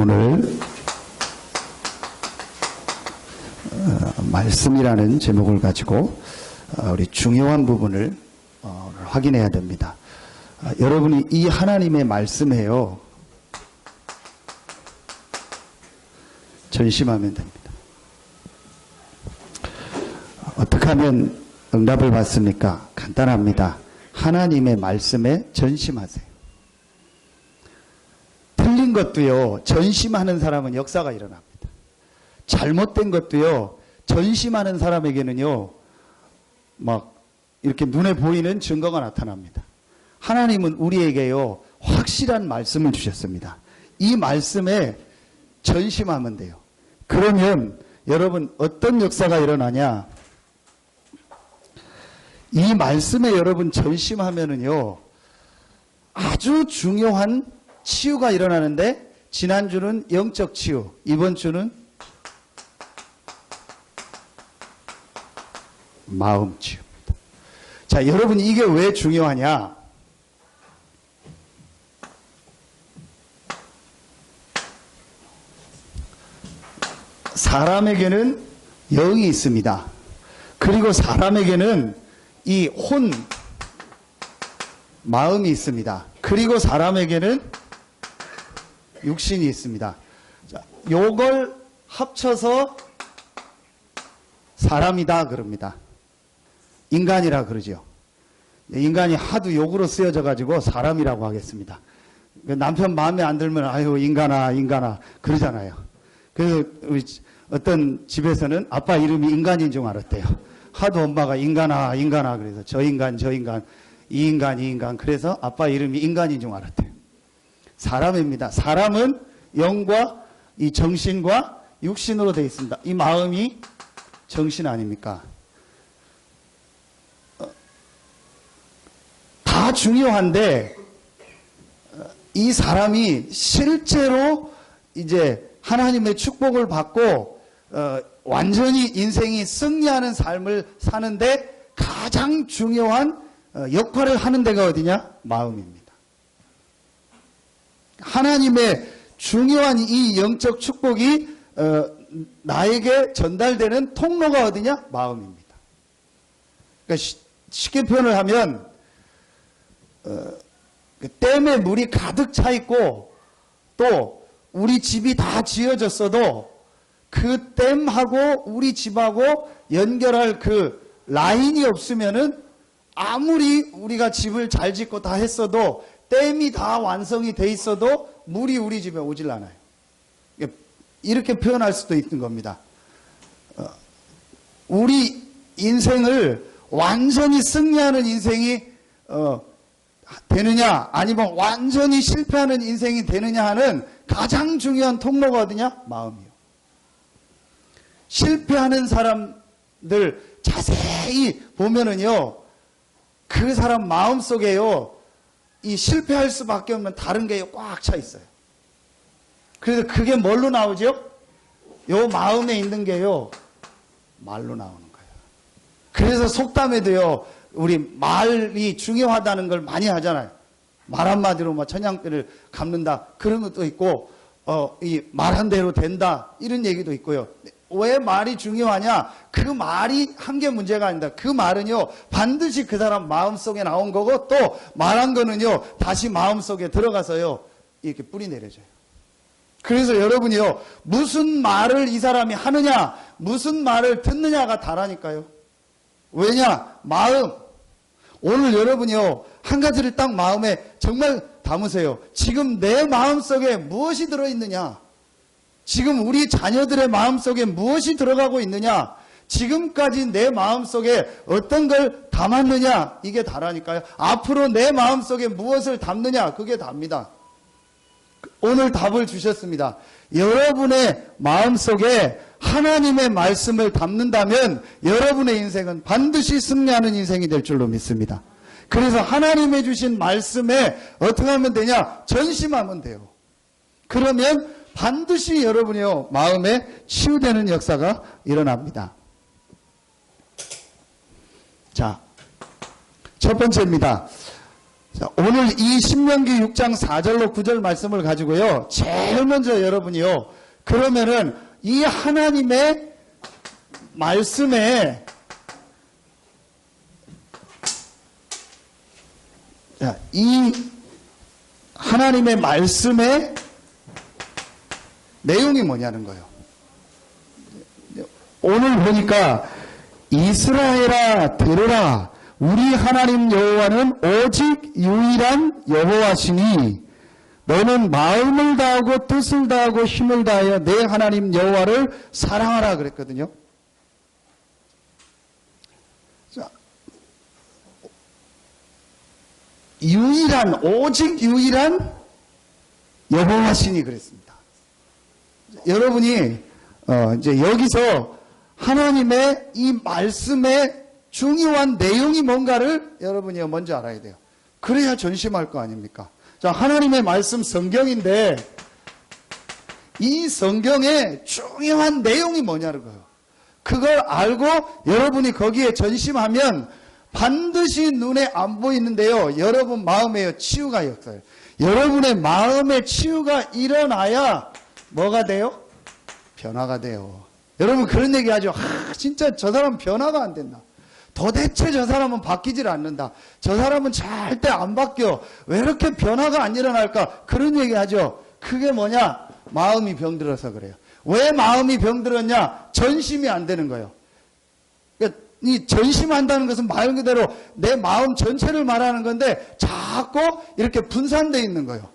오늘 말씀이라는 제목을 가지고 우리 중요한 부분을 확인해야 됩니다. 여러분이 이 하나님의 말씀에요 전심하면 됩니다. 어떻게 하면 응답을 받습니까? 간단합니다. 하나님의 말씀에 전심하세요. 틀린 것도요, 전심하는 사람은 역사가 일어납니다. 잘못된 것도요, 전심하는 사람에게는요, 막 이렇게 눈에 보이는 증거가 나타납니다. 하나님은 우리에게요, 확실한 말씀을 주셨습니다. 이 말씀에 전심하면 돼요. 그러면 여러분 어떤 역사가 일어나냐? 이 말씀에 여러분 전심하면은요, 아주 중요한 치유가 일어나는데, 지난주는 영적 치유, 이번 주는 마음 치유입니다. 자, 여러분 이게 왜 중요하냐? 사람에게는 영이 있습니다. 그리고 사람에게는 이 마음이 있습니다. 그리고 사람에게는 육신이 있습니다. 자, 요걸 합쳐서 사람이다 그럽니다. 인간이라 그러죠. 인간이 하도 욕으로 쓰여져 가지고 사람이라고 하겠습니다. 남편 마음에 안 들면 아유 인간아 그러잖아요. 그래서 어떤 집에서는 아빠 이름이 인간인 줄 알았대요. 하도 엄마가 인간아 그래서 저 인간 이 인간 그래서 아빠 이름이 인간인 줄 알았대요. 사람입니다. 사람은 영과 이 정신과 육신으로 되어 있습니다. 이 마음이 정신 아닙니까? 다 중요한데 이 사람이 실제로 이제 하나님의 축복을 받고 완전히 인생이 승리하는 삶을 사는데 가장 중요한 역할을 하는 데가 어디냐? 마음입니다. 하나님의 중요한 이 영적 축복이 나에게 전달되는 통로가 어디냐? 마음입니다. 그러니까 쉽게 표현을 하면 댐에 물이 가득 차 있고 또 우리 집이 다 지어졌어도 그 댐하고 우리 집하고 연결할 그 라인이 없으면은 아무리 우리가 집을 잘 짓고 다 했어도 댐이 다 완성이 돼 있어도 물이 우리 집에 오질 않아요. 이렇게 표현할 수도 있는 겁니다. 우리 인생을 완전히 승리하는 인생이 되느냐 아니면 완전히 실패하는 인생이 되느냐 하는 가장 중요한 통로가 어디냐? 마음이요. 실패하는 사람들 자세히 보면은요, 그 사람 마음속에요, 이 실패할 수밖에 없는 다른 게 꽉 차 있어요. 그래서 그게 뭘로 나오죠? 요 마음에 있는 게요, 말로 나오는 거예요. 그래서 속담에도요, 우리 말이 중요하다는 걸 많이 하잖아요. 말 한마디로 뭐 천냥뼈를 감는다. 그런 것도 있고, 이 말한 대로 된다. 이런 얘기도 있고요. 왜 말이 중요하냐? 그 말이 한 게 문제가 아니다. 그 말은요, 반드시 그 사람 마음속에 나온 거고, 또 말한 거는요, 다시 마음속에 들어가서요, 이렇게 뿌리 내려져요. 그래서 여러분이요, 무슨 말을 이 사람이 하느냐, 무슨 말을 듣느냐가 다라니까요. 왜냐? 마음. 오늘 여러분이요, 한 가지를 딱 마음에 정말 담으세요. 지금 내 마음속에 무엇이 들어있느냐? 지금 우리 자녀들의 마음속에 무엇이 들어가고 있느냐? 지금까지 내 마음속에 어떤 걸 담았느냐? 이게 다라니까요. 앞으로 내 마음속에 무엇을 담느냐? 그게 답니다. 오늘 답을 주셨습니다. 여러분의 마음속에 하나님의 말씀을 담는다면 여러분의 인생은 반드시 승리하는 인생이 될 줄로 믿습니다. 그래서 하나님의 주신 말씀에 어떻게 하면 되냐? 전심하면 돼요. 그러면 반드시 여러분이요, 마음에 치유되는 역사가 일어납니다. 자, 첫 번째입니다. 자, 오늘 이 신명기 6장 4절로 9절 말씀을 가지고요. 제일 먼저 여러분이요. 그러면은 이 하나님의 말씀에 자, 이 하나님의 말씀의 내용이 뭐냐는 거예요. 오늘 보니까 이스라엘아 들으라 우리 하나님 여호와는 오직 유일한 여호와시니 너는 마음을 다하고 뜻을 다하고 힘을 다하여 내 하나님 여호와를 사랑하라 그랬거든요. 자, 유일한 오직 유일한 여호와시니 그랬습니다. 여러분이 이제 여기서 하나님의 이 말씀의 중요한 내용이 뭔가를 여러분이 먼저 알아야 돼요. 그래야 전심할 거 아닙니까? 자, 하나님의 말씀 성경인데 이 성경의 중요한 내용이 뭐냐는 거예요. 그걸 알고 여러분이 거기에 전심하면 반드시 눈에 안 보이는데요. 여러분 마음에 치유가 있어요. 여러분의 마음에 치유가 일어나야 뭐가 돼요? 변화가 돼요. 여러분 그런 얘기 하죠. 진짜 저 사람 변화가 안 된다. 도대체 저 사람은 바뀌질 않는다. 저 사람은 절대 안 바뀌어. 왜 이렇게 변화가 안 일어날까? 그런 얘기 하죠. 그게 뭐냐? 마음이 병들어서 그래요. 왜 마음이 병들었냐? 전심이 안 되는 거예요. 그러니까 이 전심한다는 것은 말 그대로 내 마음 전체를 말하는 건데 자꾸 이렇게 분산되어 있는 거예요.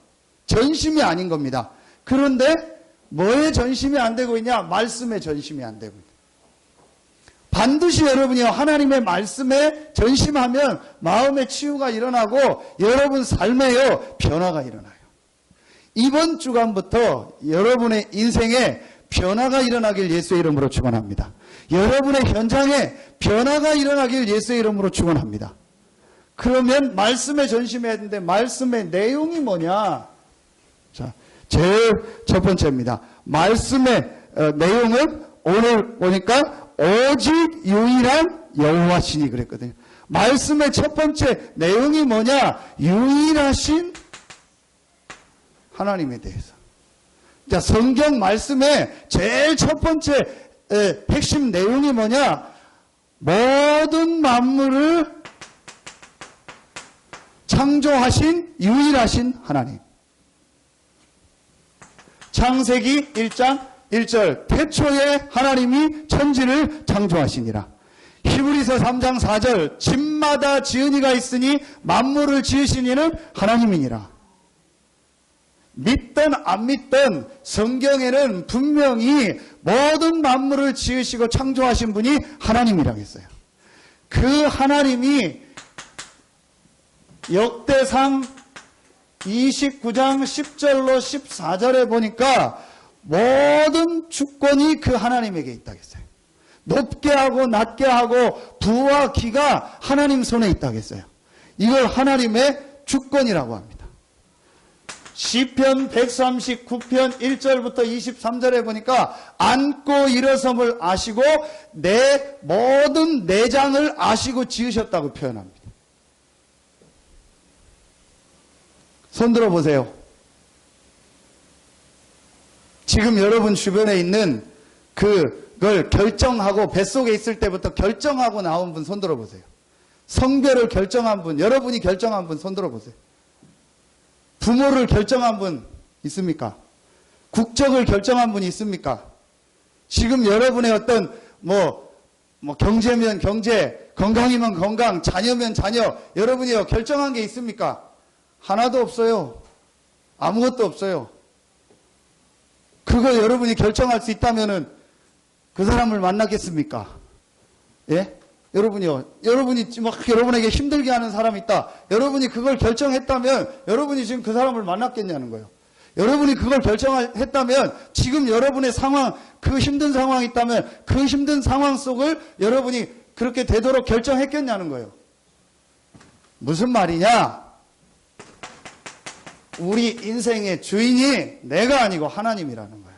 전심이 아닌 겁니다. 그런데 뭐에 전심이 안 되고 있냐? 말씀에 전심이 안 되고 있다. 반드시 여러분이요 하나님의 말씀에 전심하면 마음의 치유가 일어나고 여러분 삶에요 변화가 일어나요. 이번 주간부터 여러분의 인생에 변화가 일어나길 예수의 이름으로 축원합니다. 여러분의 현장에 변화가 일어나길 예수의 이름으로 축원합니다. 그러면 말씀에 전심해야 되는데 말씀의 내용이 뭐냐? 자, 제일 첫 번째입니다. 말씀의 내용은 오늘 보니까 오직 유일한 여호와시니 그랬거든요. 말씀의 첫 번째 내용이 뭐냐? 유일하신 하나님에 대해서. 자, 성경 말씀의 제일 첫 번째 핵심 내용이 뭐냐? 모든 만물을 창조하신 유일하신 하나님. 창세기 1장 1절 태초에 하나님이 천지를 창조하시니라. 히브리서 3장 4절 집마다 지은 이가 있으니 만물을 지으신 이는 하나님이니라. 믿든 안 믿든 성경에는 분명히 모든 만물을 지으시고 창조하신 분이 하나님이라고 했어요. 그 하나님이 역대상 29장 10절로 14절에 보니까 모든 주권이 그 하나님에게 있다고 했어요. 높게 하고 낮게 하고 부와 기가 하나님 손에 있다고 했어요. 이걸 하나님의 주권이라고 합니다. 시편 139편 1절부터 23절에 보니까 앉고 일어섬을 아시고 내 모든 내장을 아시고 지으셨다고 표현합니다. 손 들어보세요. 지금 여러분 주변에 있는 그걸 결정하고 뱃속에 있을 때부터 결정하고 나온 분 손 들어보세요. 성별을 결정한 분, 여러분이 결정한 분 손 들어보세요. 부모를 결정한 분 있습니까? 국적을 결정한 분이 있습니까? 지금 여러분의 어떤 경제면 경제, 건강이면 건강, 자녀면 자녀, 여러분이요 결정한 게 있습니까? 하나도 없어요. 아무것도 없어요. 그거 여러분이 결정할 수 있다면은 그 사람을 만나겠습니까? 예? 여러분이요. 여러분이 막 여러분에게 힘들게 하는 사람이 있다. 여러분이 그걸 결정했다면 여러분이 지금 그 사람을 만났겠냐는 거예요. 여러분이 그걸 결정했다면 지금 여러분의 상황, 그 힘든 상황이 있다면 그 힘든 상황 속을 여러분이 그렇게 되도록 결정했겠냐는 거예요. 무슨 말이냐? 우리 인생의 주인이 내가 아니고 하나님이라는 거예요.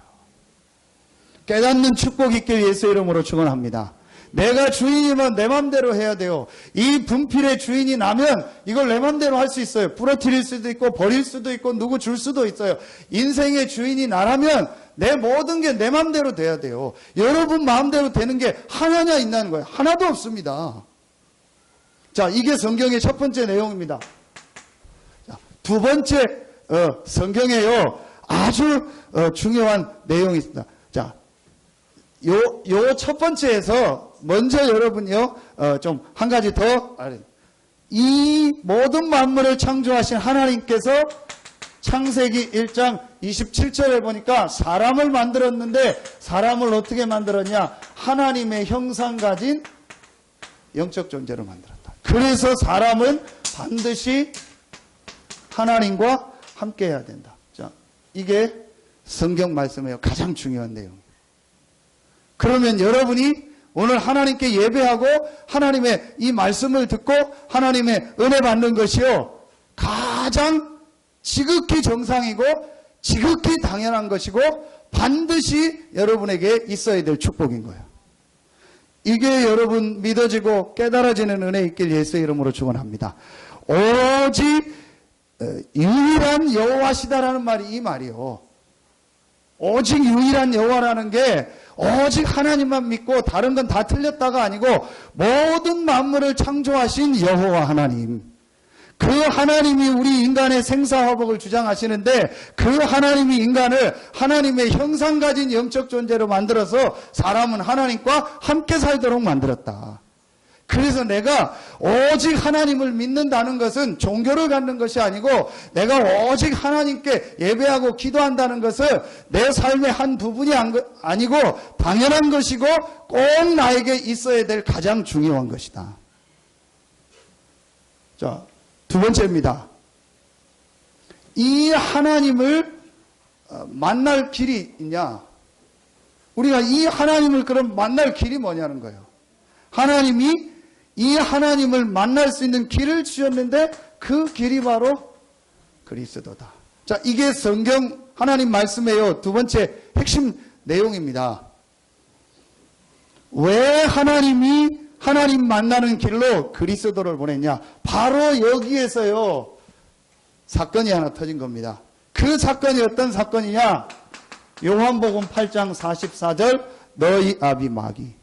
깨닫는 축복 있길 예수 이름으로 축원합니다. 내가 주인이면 내 맘대로 해야 돼요. 이 분필의 주인이 나면 이걸 내 맘대로 할 수 있어요. 부러뜨릴 수도 있고 버릴 수도 있고 누구 줄 수도 있어요. 인생의 주인이 나라면 내 모든 게 내 맘대로 돼야 돼요. 여러분 마음대로 되는 게 하나냐 있나는 거예요. 하나도 없습니다. 자, 이게 성경의 첫 번째 내용입니다. 자, 두 번째 성경에요 아주 중요한 내용이 있습니다. 자, 요 첫 번째에서 먼저 여러분요 좀 한 가지 더 이 모든 만물을 창조하신 하나님께서 창세기 1장 27절에 보니까 사람을 만들었는데 사람을 어떻게 만들었냐? 하나님의 형상 가진 영적 존재로 만들었다. 그래서 사람은 반드시 하나님과 함께 해야 된다. 자, 이게 성경 말씀이에요. 가장 중요한 내용. 그러면 여러분이 오늘 하나님께 예배하고 하나님의 이 말씀을 듣고 하나님의 은혜 받는 것이요 가장 지극히 정상이고 지극히 당연한 것이고 반드시 여러분에게 있어야 될 축복인 거예요. 이게 여러분 믿어지고 깨달아지는 은혜 있길 예수의 이름으로 축원합니다. 오직 유일한 여호와시다라는 말이 이 말이요. 오직 유일한 여호와라는 게 오직 하나님만 믿고 다른 건 다 틀렸다가 아니고 모든 만물을 창조하신 여호와 하나님. 그 하나님이 우리 인간의 생사화복을 주장하시는데 그 하나님이 인간을 하나님의 형상 가진 영적 존재로 만들어서 사람은 하나님과 함께 살도록 만들었다. 그래서 내가 오직 하나님을 믿는다는 것은 종교를 갖는 것이 아니고 내가 오직 하나님께 예배하고 기도한다는 것은 내 삶의 한 부분이 아니고 당연한 것이고 꼭 나에게 있어야 될 가장 중요한 것이다. 자, 두 번째입니다. 이 하나님을 만날 길이 있냐? 우리가 이 하나님을 그럼 만날 길이 뭐냐는 거예요. 하나님이 이 하나님을 만날 수 있는 길을 주셨는데 그 길이 바로 그리스도다. 자, 이게 성경 하나님 말씀이에요. 두 번째 핵심 내용입니다. 왜 하나님이 하나님 만나는 길로 그리스도를 보냈냐? 바로 여기에서요 사건이 하나 터진 겁니다. 그 사건이 어떤 사건이냐? 요한복음 8장 44절 너희 아비 마귀.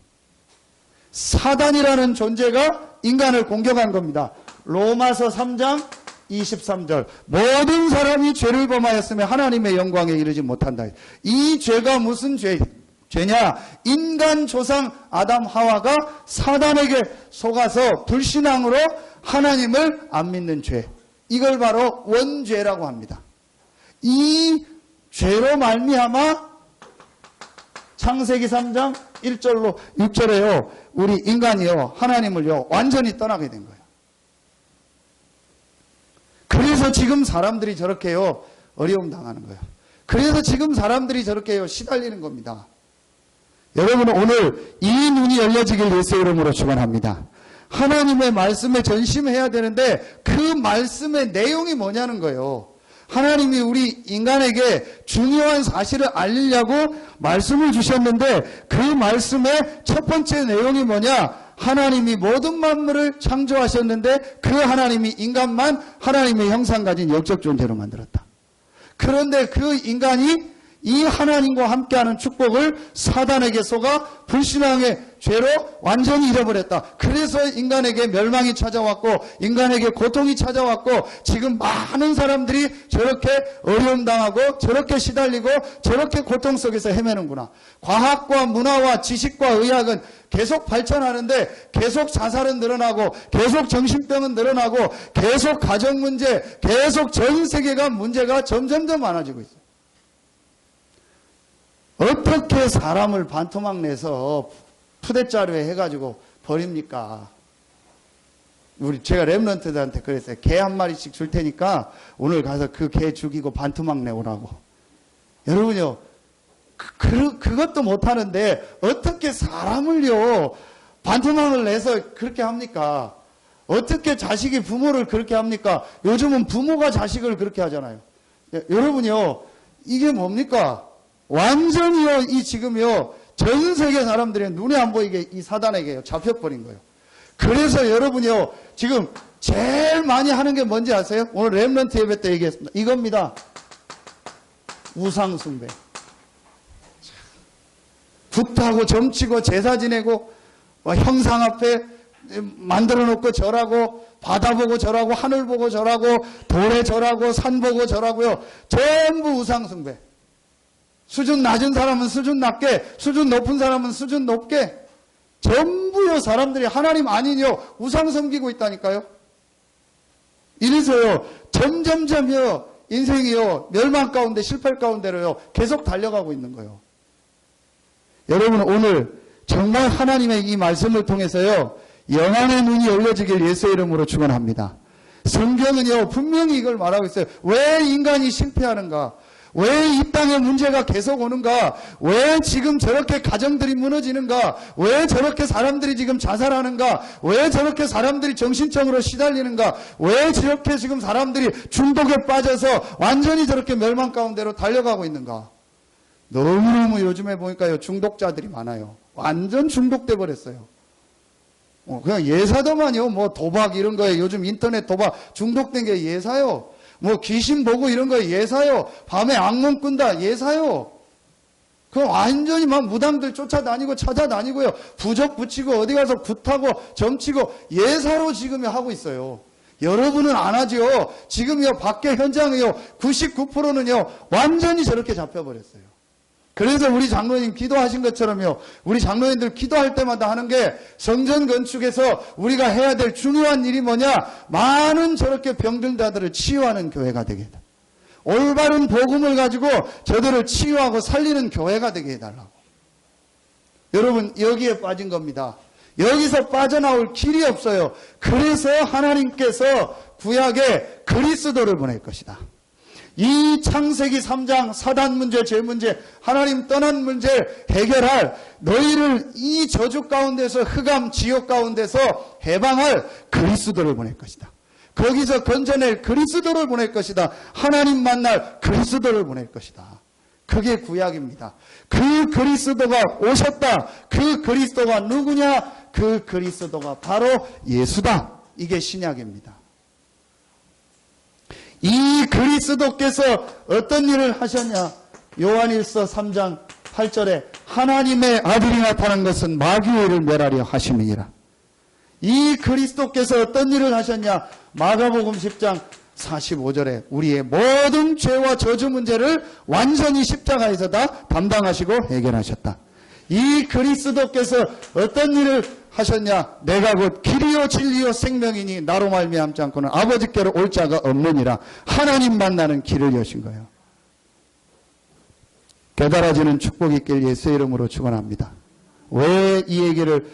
사단이라는 존재가 인간을 공격한 겁니다. 로마서 3장 23절 모든 사람이 죄를 범하였으며 하나님의 영광에 이르지 못한다. 이 죄가 무슨 죄냐? 인간 조상 아담 하와가 사단에게 속아서 불신앙으로 하나님을 안 믿는 죄. 이걸 바로 원죄라고 합니다. 이 죄로 말미암아 창세기 3장 1절로 6절에요. 우리 인간이요. 하나님을요. 완전히 떠나게 된 거예요. 그래서 지금 사람들이 저렇게요. 어려움 당하는 거예요. 그래서 지금 사람들이 저렇게요. 시달리는 겁니다. 여러분 오늘 이 눈이 열려지길 예수의 이름으로 축원합니다. 하나님의 말씀에 전심해야 되는데 그 말씀의 내용이 뭐냐는 거예요. 하나님이 우리 인간에게 중요한 사실을 알리려고 말씀을 주셨는데 그 말씀의 첫 번째 내용이 뭐냐? 하나님이 모든 만물을 창조하셨는데 그 하나님이 인간만 하나님의 형상 가진 영적 존재로 만들었다. 그런데 그 인간이 이 하나님과 함께하는 축복을 사단에게 속아 불신앙의 죄로 완전히 잃어버렸다. 그래서 인간에게 멸망이 찾아왔고 인간에게 고통이 찾아왔고 지금 많은 사람들이 저렇게 어려움 당하고 저렇게 시달리고 저렇게 고통 속에서 헤매는구나. 과학과 문화와 지식과 의학은 계속 발전하는데 계속 자살은 늘어나고 계속 정신병은 늘어나고 계속 가정 문제, 계속 전 세계가 문제가 점점점 많아지고 있어요. 어떻게 사람을 반토막 내서 푸대자루에 해가지고 버립니까? 제가 랩런트들한테 그랬어요. 개 한 마리씩 줄 테니까 오늘 가서 그 개 죽이고 반토막 내오라고. 여러분요, 그것도 못하는데 어떻게 사람을요 반토막을 내서 그렇게 합니까? 어떻게 자식이 부모를 그렇게 합니까? 요즘은 부모가 자식을 그렇게 하잖아요. 여러분요, 이게 뭡니까? 완전히요, 지금요, 전 세계 사람들이 눈에 안 보이게 이 사단에게 잡혀버린 거예요. 그래서 여러분이요, 지금 제일 많이 하는 게 뭔지 아세요? 오늘 렘넌트 예배 때 얘기했습니다. 이겁니다. 우상숭배. 굿하고 점치고 제사 지내고 형상 앞에 만들어 놓고 절하고 바다 보고 절하고 하늘 보고 절하고 돌에 절하고 산 보고 절하고요. 전부 우상숭배. 수준 낮은 사람은 수준 낮게, 수준 높은 사람은 수준 높게, 전부요 사람들이 하나님 아니뇨 우상 섬기고 있다니까요. 이래서요 점점점요 인생이요 멸망 가운데 실패 가운데로요 계속 달려가고 있는 거예요. 여러분 오늘 정말 하나님의 이 말씀을 통해서요 영안의 눈이 열려지길 예수의 이름으로 축원합니다. 성경은요 분명히 이걸 말하고 있어요. 왜 인간이 실패하는가? 왜 이 땅에 문제가 계속 오는가? 왜 지금 저렇게 가정들이 무너지는가? 왜 저렇게 사람들이 지금 자살하는가? 왜 저렇게 사람들이 정신적으로 시달리는가? 왜 저렇게 지금 사람들이 중독에 빠져서 완전히 저렇게 멸망 가운데로 달려가고 있는가? 너무너무 요즘에 보니까요 중독자들이 많아요. 완전 중독돼 버렸어요. 그냥 예사도만요 뭐 도박 이런 거에 요즘 인터넷 도박 중독된 게 예사요. 뭐 귀신 보고 이런 거 예사요. 밤에 악몽 꾼다 예사요. 그럼 완전히 막 무당들 쫓아다니고 찾아다니고요. 부적 붙이고 어디 가서 굿하고 점치고 예사로 지금 하고 있어요. 여러분은 안 하죠. 지금요 밖에 현장이요 99%는요 완전히 저렇게 잡혀버렸어요. 그래서 우리 장로님 기도하신 것처럼요 우리 장로님들 기도할 때마다 하는 게 성전 건축에서 우리가 해야 될 중요한 일이 뭐냐, 많은 저렇게 병든 자들을 치유하는 교회가 되게 해달라. 올바른 복음을 가지고 저들을 치유하고 살리는 교회가 되게 해달라고. 여러분 여기에 빠진 겁니다. 여기서 빠져나올 길이 없어요. 그래서 하나님께서 구약에 그리스도를 보낼 것이다. 이 창세기 3장 사단 문제, 죄 문제, 하나님 떠난 문제 해결할, 너희를 이 저주 가운데서 흑암 지옥 가운데서 해방할 그리스도를 보낼 것이다. 거기서 건져낼 그리스도를 보낼 것이다. 하나님 만날 그리스도를 보낼 것이다. 그게 구약입니다. 그 그리스도가 오셨다. 그 그리스도가 누구냐? 그 그리스도가 바로 예수다. 이게 신약입니다. 이 그리스도께서 어떤 일을 하셨냐? 요한일서 3장 8절에 하나님의 아들이 나타난 것은 마귀의 일을 멸하려 하심이니라. 이 그리스도께서 어떤 일을 하셨냐? 마가복음 10장 45절에 우리의 모든 죄와 저주 문제를 완전히 십자가에서 다 담당하시고 해결하셨다. 이 그리스도께서 어떤 일을 하셨냐? 내가 곧 길이요 진리요 생명이니 나로 말미암지 않고는 아버지께로 올 자가 없느니라. 하나님 만나는 길을 여신 거예요. 깨달아지는 축복이 있길 예수의 이름으로 축원합니다. 왜 이 얘기를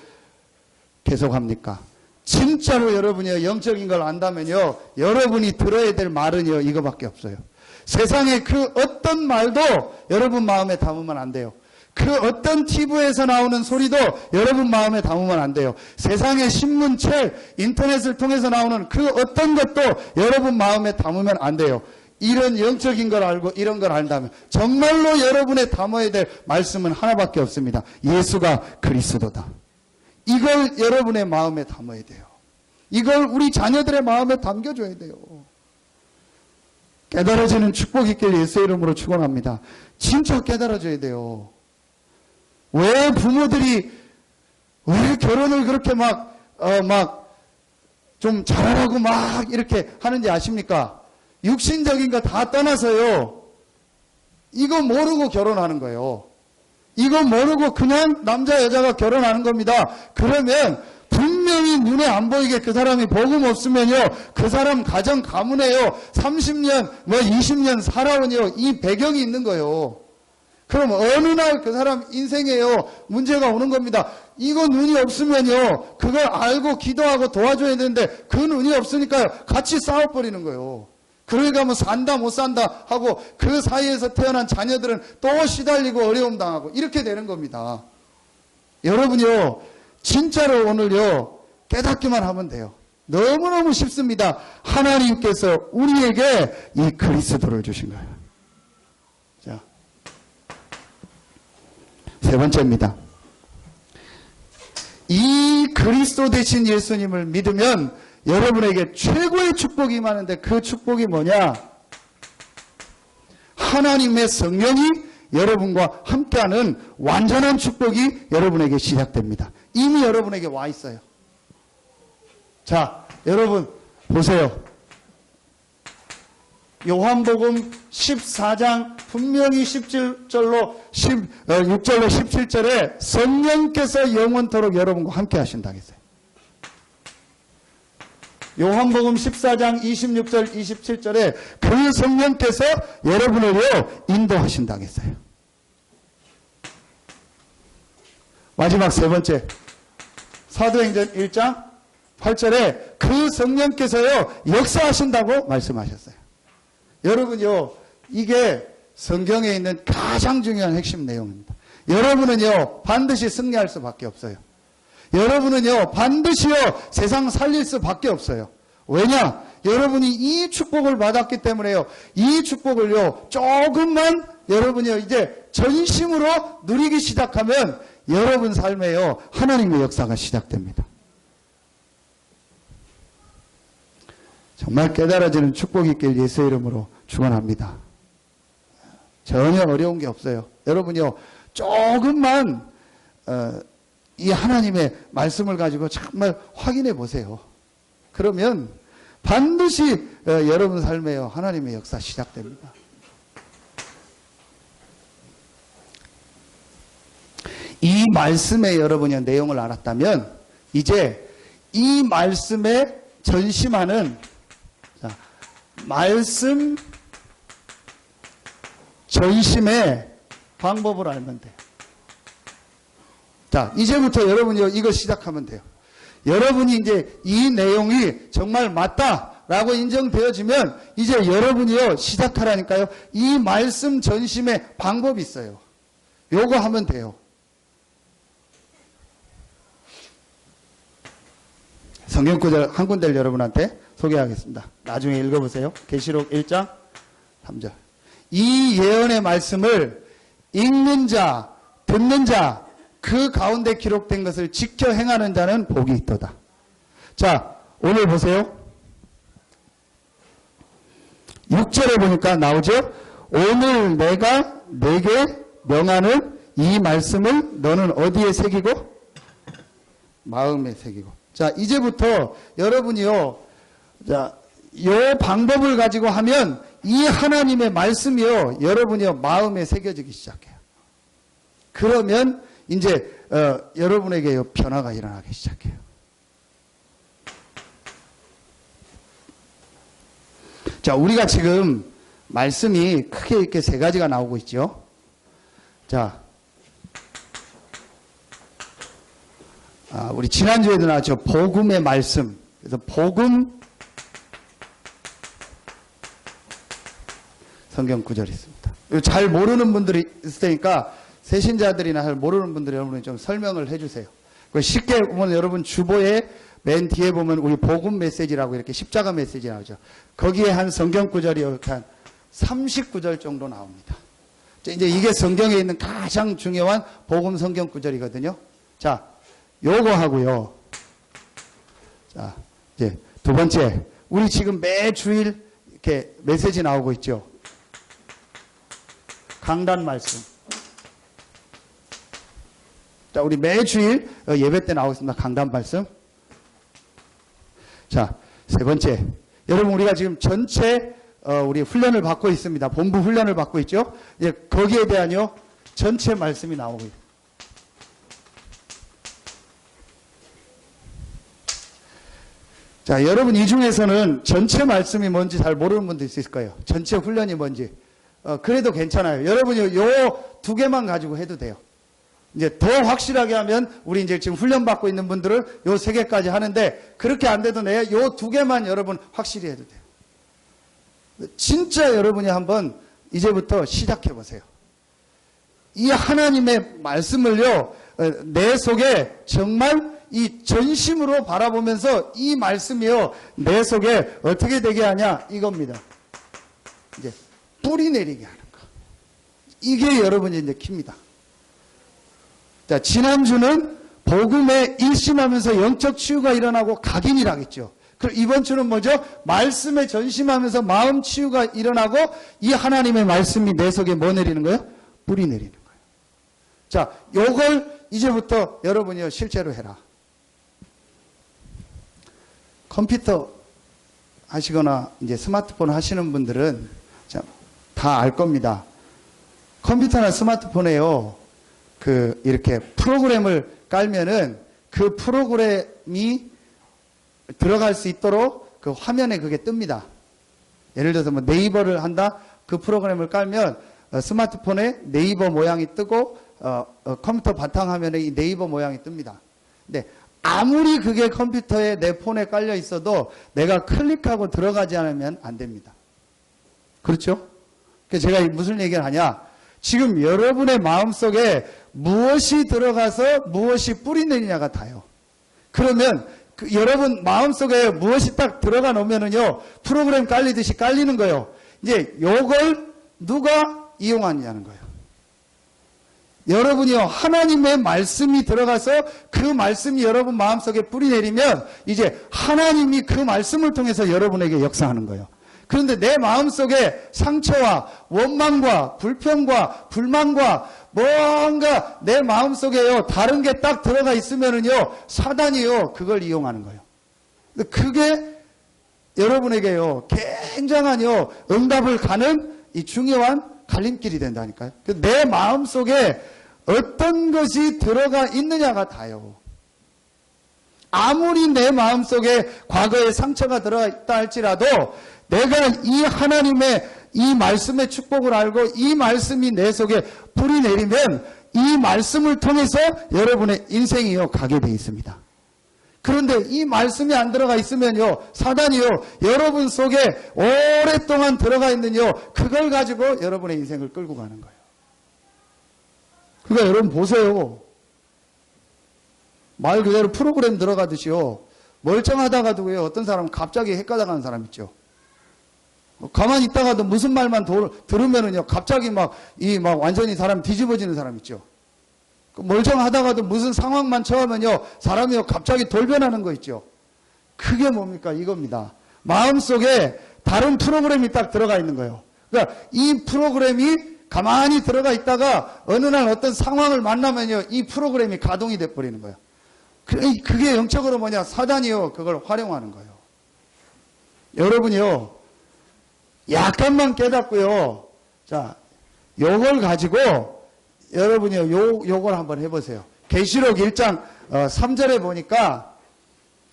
계속합니까? 진짜로 여러분이 영적인 걸 안다면요 여러분이 들어야 될 말은요 이거밖에 없어요. 세상의 그 어떤 말도 여러분 마음에 담으면 안 돼요. 그 어떤 TV에서 나오는 소리도 여러분 마음에 담으면 안 돼요. 세상의 신문, 책, 인터넷을 통해서 나오는 그 어떤 것도 여러분 마음에 담으면 안 돼요. 이런 영적인 걸 알고 이런 걸 안다면 정말로 여러분의 담아야 될 말씀은 하나밖에 없습니다. 예수가 그리스도다. 이걸 여러분의 마음에 담아야 돼요. 이걸 우리 자녀들의 마음에 담겨줘야 돼요. 깨달아지는 축복이 있길 예수의 이름으로 축원합니다. 진짜 깨달아져야 돼요. 왜 부모들이 왜 결혼을 그렇게 좀 잘하라고 막 이렇게 하는지 아십니까? 육신적인 거 다 떠나서요. 이거 모르고 결혼하는 거예요. 이거 모르고 그냥 남자 여자가 결혼하는 겁니다. 그러면 분명히 눈에 안 보이게 그 사람이 복음 없으면요. 그 사람 가정 가문에요. 30년 20년 살아오니요. 이 배경이 있는 거예요. 그럼 어느 날 그 사람 인생에요 문제가 오는 겁니다. 이거 눈이 없으면요 그걸 알고 기도하고 도와줘야 되는데 그 눈이 없으니까 같이 싸워버리는 거예요. 그러니까 뭐 산다 못 산다 하고 그 사이에서 태어난 자녀들은 또 시달리고 어려움 당하고 이렇게 되는 겁니다. 여러분요 진짜로 오늘요 깨닫기만 하면 돼요. 너무너무 쉽습니다. 하나님께서 우리에게 이 그리스도를 주신 거예요. 자, 세 번째입니다. 이 그리스도 되신 예수님을 믿으면 여러분에게 최고의 축복이 임하는데 그 축복이 뭐냐? 하나님의 성령이 여러분과 함께하는 완전한 축복이 여러분에게 시작됩니다. 이미 여러분에게 와 있어요. 자, 여러분 보세요. 요한복음 14장 분명히 6절로 17절에 성령께서 영원토록 여러분과 함께 하신다 했어요. 요한복음 14장 26절 27절에 그 성령께서 여러분을요 인도하신다 했어요. 마지막 세 번째, 사도행전 1장 8절에 그 성령께서요 역사하신다고 말씀하셨어요. 여러분요, 이게 성경에 있는 가장 중요한 핵심 내용입니다. 여러분은요 반드시 승리할 수밖에 없어요. 여러분은요 반드시요 세상 살릴 수밖에 없어요. 왜냐? 여러분이 이 축복을 받았기 때문에요. 이 축복을요 조금만 여러분이요 이제 전심으로 누리기 시작하면 여러분 삶에요 하나님의 역사가 시작됩니다. 정말 깨달아지는 축복이 있길 예수의 이름으로 축원합니다. 전혀 어려운 게 없어요. 여러분요 조금만 이 하나님의 말씀을 가지고 정말 확인해 보세요. 그러면 반드시 여러분 삶에요 하나님의 역사 시작됩니다. 이 말씀의 여러분의 내용을 알았다면 이제 이 말씀에 전심하는 말씀 전심의 방법을 알면 돼요. 자, 이제부터 여러분이 이거 시작하면 돼요. 여러분이 이제 이 내용이 정말 맞다라고 인정되어지면 이제 여러분이요 시작하라니까요. 이 말씀 전심의 방법이 있어요. 요거 하면 돼요. 성경구절 한 군데를 여러분한테 소개하겠습니다. 나중에 읽어보세요. 계시록 1장 3절. 이 예언의 말씀을 읽는 자, 듣는 자, 그 가운데 기록된 것을 지켜 행하는 자는 복이 있도다. 자, 오늘 보세요. 6절에 보니까 나오죠. 오늘 내가 내게 명하는 이 말씀을 너는 어디에 새기고? 마음에 새기고. 자, 이제부터 여러분이요. 자, 요 방법을 가지고 하면 이 하나님의 말씀이요. 여러분이요. 마음에 새겨지기 시작해요. 그러면 이제 여러분에게요. 변화가 일어나기 시작해요. 자, 우리가 지금 말씀이 크게 이렇게 세 가지가 나오고 있죠. 자, 우리 지난주에도 나왔죠. 복음의 말씀. 그래서 복음 성경 구절이 있습니다. 잘 모르는 분들이 있을 테니까 새신자들이나 잘 모르는 분들이 여러분이 좀 설명을 해주세요. 쉽게 보면 여러분 주보에 맨 뒤에 보면 우리 복음 메시지라고 이렇게 십자가 메시지 나오죠. 거기에 한 성경 구절이 한 30구절 정도 나옵니다. 이제 이게 성경에 있는 가장 중요한 복음 성경 구절이거든요. 자, 요거 하고요. 자, 이제 두 번째. 우리 지금 매 주일 이렇게 메시지 나오고 있죠. 강단 말씀. 자, 우리 매 주일 예배 때 나오고 있습니다. 강단 말씀. 자, 세 번째. 여러분, 우리가 지금 전체 우리 훈련을 받고 있습니다. 본부 훈련을 받고 있죠. 이제 거기에 대한요 전체 말씀이 나오고 있습니다. 자, 여러분 이 중에서는 전체 말씀이 뭔지 잘 모르는 분도 있을 거예요. 전체 훈련이 뭔지. 그래도 괜찮아요. 여러분이 요 두 개만 가지고 해도 돼요. 이제 더 확실하게 하면 우리 이제 지금 훈련 받고 있는 분들은 요 세 개까지 하는데 그렇게 안 돼도 요 두 개만 여러분 확실히 해도 돼요. 진짜 여러분이 한번 이제부터 시작해 보세요. 이 하나님의 말씀을요 내 속에 정말 이 전심으로 바라보면서 이 말씀이요 내 속에 어떻게 되게 하냐 이겁니다. 이제 뿌리 내리게 하는 거. 이게 여러분이 이제 킵니다. 자, 지난주는 복음에 일심하면서 영적 치유가 일어나고 각인이라고 했죠. 그리고 이번 주는 뭐죠? 말씀에 전심하면서 마음 치유가 일어나고 이 하나님의 말씀이 내 속에 뭐 내리는 거예요? 뿌리 내리는 거예요. 자, 요걸 이제부터 여러분이 실제로 해라. 컴퓨터 하시거나 이제 스마트폰 하시는 분들은 다 알 겁니다. 컴퓨터나 스마트폰에요. 이렇게 프로그램을 깔면은 그 프로그램이 들어갈 수 있도록 그 화면에 그게 뜹니다. 예를 들어서 뭐 네이버를 한다? 그 프로그램을 깔면 스마트폰에 네이버 모양이 뜨고 컴퓨터 바탕화면에 이 네이버 모양이 뜹니다. 근데 아무리 그게 컴퓨터에 내 폰에 깔려 있어도 내가 클릭하고 들어가지 않으면 안 됩니다. 그렇죠? 그래서 제가 무슨 얘기를 하냐? 지금 여러분의 마음속에 무엇이 들어가서 무엇이 뿌리 내리냐가 다요. 그러면 여러분 마음속에 무엇이 딱 들어가 놓으면은요, 프로그램 깔리듯이 깔리는 거예요. 이제 요걸 누가 이용하느냐는 거예요. 여러분이요, 하나님의 말씀이 들어가서 그 말씀이 여러분 마음속에 뿌리 내리면 이제 하나님이 그 말씀을 통해서 여러분에게 역사하는 거예요. 그런데 내 마음속에 상처와 원망과 불평과 불만과 뭔가 내 마음속에요, 다른 게 딱 들어가 있으면은요, 사단이요, 그걸 이용하는 거예요. 그게 여러분에게요, 굉장한요, 응답을 가는 이 중요한 갈림길이 된다니까요. 내 마음속에 어떤 것이 들어가 있느냐가 다요. 아무리 내 마음속에 과거의 상처가 들어가 있다 할지라도 내가 이 하나님의 이 말씀의 축복을 알고 이 말씀이 내 속에 뿌리 내리면 이 말씀을 통해서 여러분의 인생이요, 가게 되어 있습니다. 그런데 이 말씀이 안 들어가 있으면요, 사단이요, 여러분 속에 오랫동안 들어가 있는요, 그걸 가지고 여러분의 인생을 끌고 가는 거예요. 그러니까 여러분 보세요. 말 그대로 프로그램 들어가듯이요, 멀쩡하다가도요, 어떤 사람은 갑자기 헷갈려가는 사람 있죠. 가만히 있다가도 무슨 말만 들으면은요, 갑자기 막 완전히 사람 뒤집어지는 사람 있죠. 멀쩡하다가도 무슨 상황만 처하면요, 사람이요, 갑자기 돌변하는 거 있죠. 그게 뭡니까? 이겁니다. 마음속에 다른 프로그램이 딱 들어가 있는 거예요. 그러니까 이 프로그램이 가만히 들어가 있다가 어느 날 어떤 상황을 만나면요, 이 프로그램이 가동이 돼버리는 거예요. 그게 영적으로 뭐냐? 사단이요, 그걸 활용하는 거예요. 여러분이요, 약간만 깨닫고요, 자, 요걸 가지고 여러분이요, 요걸 한번 해보세요. 계시록 1장 3절에 보니까,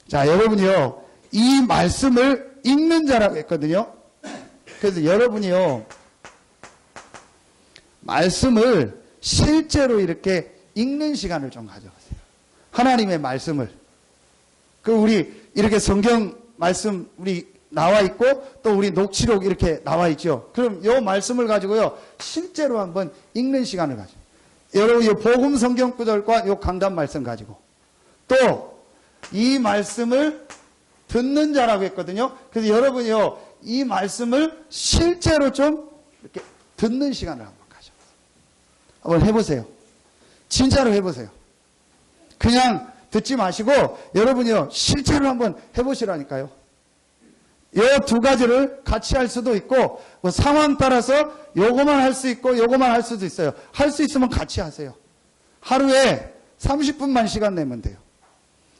자, 여러분이요, 이 말씀을 읽는 자라고 했거든요. 그래서 여러분이요, 말씀을 실제로 이렇게 읽는 시간을 좀 가져보세요. 하나님의 말씀을. 우리 이렇게 성경 말씀 우리 나와 있고 또 우리 녹취록 이렇게 나와 있죠. 그럼 이 말씀을 가지고요, 실제로 한번 읽는 시간을 가져. 여러분, 이 복음 성경 구절과 이 강단 말씀 가지고 또 이 말씀을 듣는 자라고 했거든요. 그래서 여러분이요, 이 말씀을 실제로 좀 이렇게 듣는 시간을 한번 가져. 한번 해보세요. 진짜로 해보세요. 그냥 듣지 마시고 여러분이요, 실제로 한번 해보시라니까요. 이 두 가지를 같이 할 수도 있고, 뭐 상황 따라서 요거만 할 수 있고 요거만 할 수도 있어요. 할 수 있으면 같이 하세요. 하루에 30분만 시간 내면 돼요.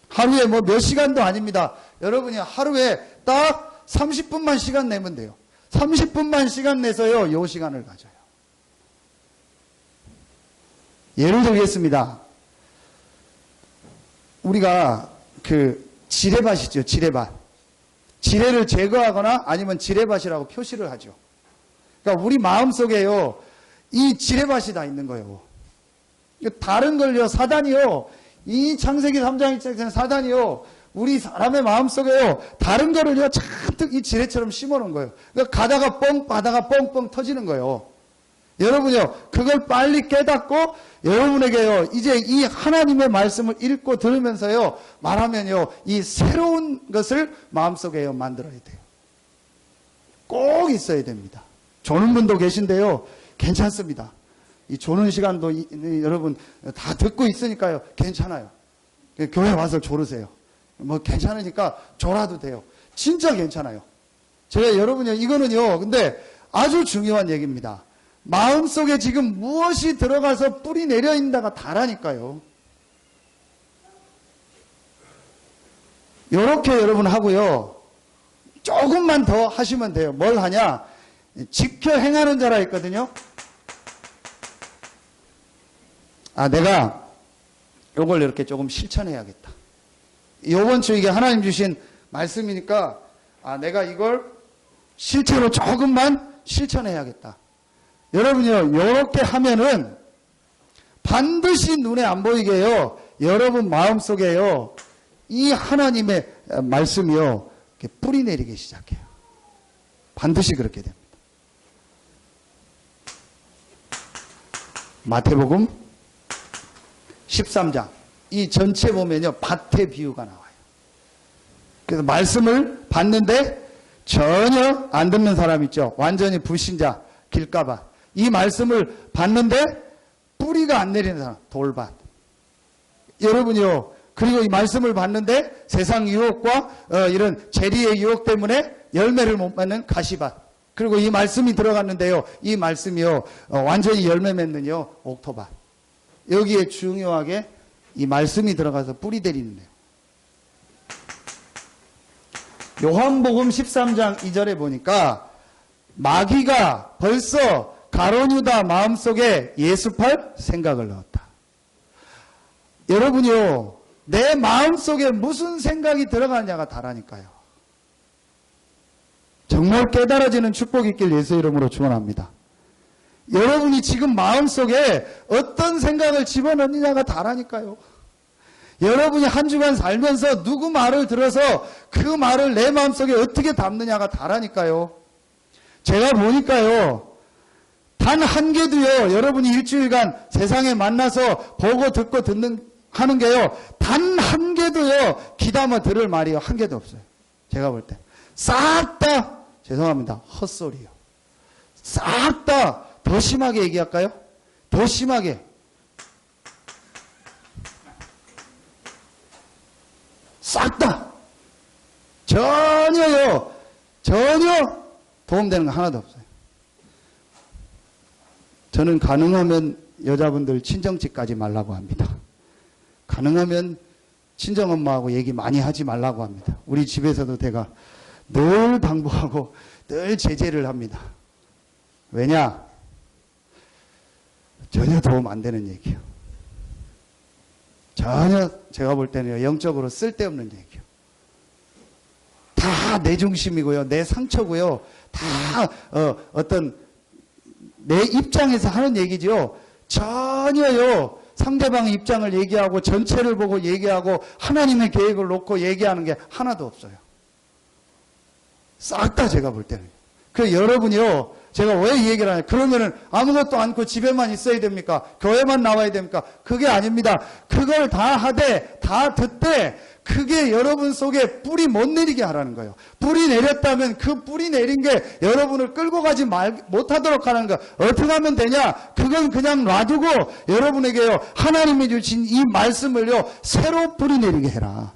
하루에 뭐 몇 시간도 아닙니다. 여러분이 하루에 딱 30분만 시간 내면 돼요. 30분만 시간 내서요, 요 시간을 가져요. 예를 들겠습니다. 우리가 지뢰밭이죠, 지뢰밭. 지뢰를 제거하거나 아니면 지뢰밭이라고 표시를 하죠. 그러니까 우리 마음속에요, 이 지뢰밭이 다 있는 거예요. 다른 걸요, 사단이요, 이 창세기 3장 1절에는 사단이요, 우리 사람의 마음속에요, 다른 거를요, 잔뜩 이 지뢰처럼 심어놓은 거예요. 그러니까 가다가 뻥 터지는 거예요. 여러분요, 그걸 빨리 깨닫고 여러분에게요, 이제 이 하나님의 말씀을 읽고 들으면서요, 말하면요, 이 새로운 것을 마음속에요, 만들어야 돼요. 꼭 있어야 됩니다. 조는 분도 계신데요, 괜찮습니다. 이 조는 시간도 여러분 다 듣고 있으니까요. 괜찮아요. 교회 와서 조르세요. 뭐 괜찮으니까 졸아도 돼요. 진짜 괜찮아요. 제가 여러분요, 이거는요, 근데 아주 중요한 얘기입니다. 마음속에 지금 무엇이 들어가서 뿌리 내려 있는다가 다라니까요. 요렇게 여러분 하고요. 조금만 더 하시면 돼요. 뭘 하냐? 지켜 행하는 자라 했거든요. 내가 요걸 이렇게 조금 실천해야겠다. 요번 주 이게 하나님 주신 말씀이니까 내가 이걸 실제로 조금만 실천해야겠다. 여러분요, 요렇게 하면은 반드시 눈에 안 보이게요. 여러분 마음속에요. 이 하나님의 말씀이요. 이렇게 뿌리 내리기 시작해요. 반드시 그렇게 됩니다. 마태복음 13장. 이 전체 보면요. 밭의 비유가 나와요. 그래서 말씀을 받는데 전혀 안 듣는 사람 있죠. 완전히 불신자, 길가밭. 이 말씀을 받는데 뿌리가 안 내리는 사람, 돌밭. 여러분이요. 그리고 이 말씀을 받는데 세상 유혹과 이런 재리의 유혹 때문에 열매를 못 맺는 가시밭. 그리고 이 말씀이 들어갔는데요. 이 말씀이요. 완전히 열매 맺는요. 옥토밭. 여기에 중요하게 이 말씀이 들어가서 뿌리 내리는데요. 요한복음 13장 2절에 보니까 마귀가 벌써 가룟 유다 마음속에 예수팔 생각을 넣었다. 여러분이요. 내 마음속에 무슨 생각이 들어가느냐가 다라니까요. 정말 깨달아지는 축복이 있길 예수의 이름으로 축원합니다. 여러분이 지금 마음속에 어떤 생각을 집어넣느냐가 다라니까요. 여러분이 한 주간 살면서 누구 말을 들어서 그 말을 내 마음속에 어떻게 담느냐가 다라니까요. 제가 보니까요. 단 한 개도요. 여러분이 일주일간 세상에 만나서 보고 듣고 하는 게요. 단 한 개도요. 귀담아 들을 말이요. 한 개도 없어요. 제가 볼 때. 싹 다 죄송합니다. 헛소리요. 싹 다 더 심하게 얘기할까요? 더 심하게. 싹 다. 전혀 도움되는 거 하나도 없어요. 저는 가능하면 여자분들 친정집 가지 말라고 합니다. 가능하면 친정엄마하고 얘기 많이 하지 말라고 합니다. 우리 집에서도 제가 늘 당부하고 늘 제재를 합니다. 왜냐? 전혀 도움 안 되는 얘기요. 전혀 제가 볼 때는 영적으로 쓸데없는 얘기요. 다 내 중심이고요. 내 상처고요. 다 어떤 내 입장에서 하는 얘기죠. 전혀요. 상대방의 입장을 얘기하고 전체를 보고 얘기하고 하나님의 계획을 놓고 얘기하는 게 하나도 없어요. 싹 다 제가 볼 때는. 그래서 여러분이요. 제가 왜 이 얘기를 하냐. 그러면은 아무것도 않고 집에만 있어야 됩니까? 교회만 나와야 됩니까? 그게 아닙니다. 그걸 다 하되 다 듣되 그게 여러분 속에 뿌리 못 내리게 하라는 거예요. 뿌리 내렸다면 그 뿌리 내린 게 여러분을 끌고 가지 못하도록 하는 거. 어떻게 하면 되냐? 그건 그냥 놔두고 여러분에게요. 하나님이 주신 이 말씀을요. 새로 뿌리 내리게 해라.